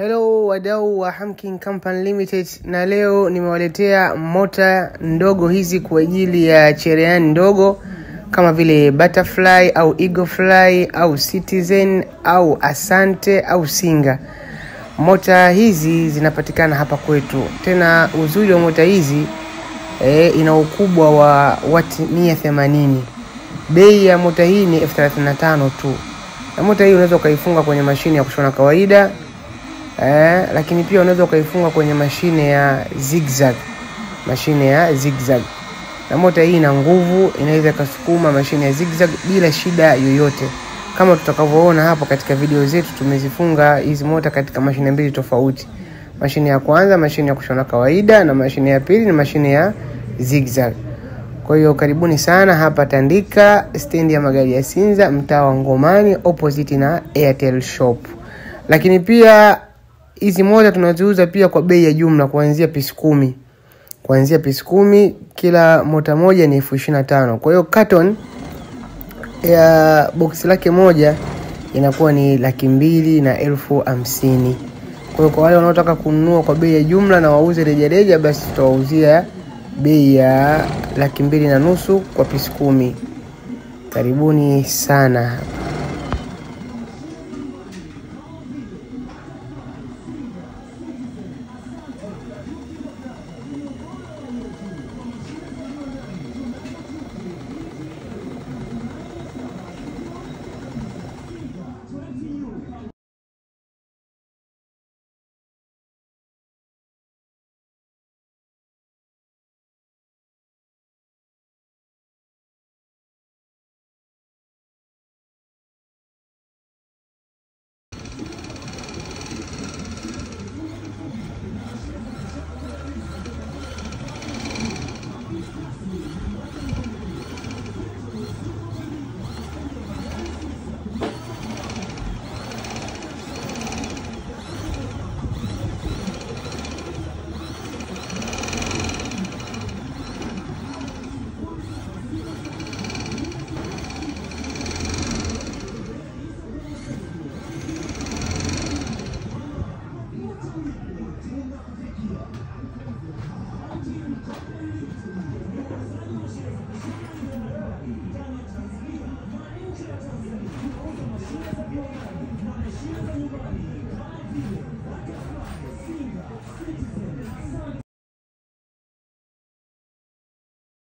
Hello wadau wa Hamking Company Limited, na leo nimewaletea mota ndogo hizi kwa ajili ya cherehani ndogo kama vile Butterfly au Eagle Fly au Citizen au Asante au Singa. Mota hizi zinapatikana hapa kwetu. Tena uzuri wa mota hizi ina ukubwa wa wati 180. Bei ya mota hii ni 35 tu. Na mota hii unaweza ukaifunga kwenye mashine ya kushona kawaida. Lakini pia unaweza ukaifunga kwenye mashine ya zigzag. Na mota hii ina nguvu, inaweza kusukuma mashine ya zigzag bila shida yoyote. Kama tutakavyoona hapo katika video zetu, tumezifunga hizi mota katika mashine mbili tofauti. Mashine ya kwanza, mashine ya kushona kawaida, na mashine ya pili ni mashine ya zigzag. Kwa hiyo karibuni sana hapa Tandika, stendi ya magari ya Sinza, mtaa wa Ngomani, opposite na Airtel shop. Lakini pia hizi mota tunaziuza pia kwa bei ya jumla kuanzia pisi 10. Kuanzia pisi 10, kila mota moja ni 25. Kwa hiyo carton ya box lake moja inakuwa ni 250,000. Kwa hiyo kwa wale wanaotaka kununua kwa bei ya jumla na wauze rejareja, basi tutawauzia bei ya 250,000 kwa pisi 10. Karibuni sana.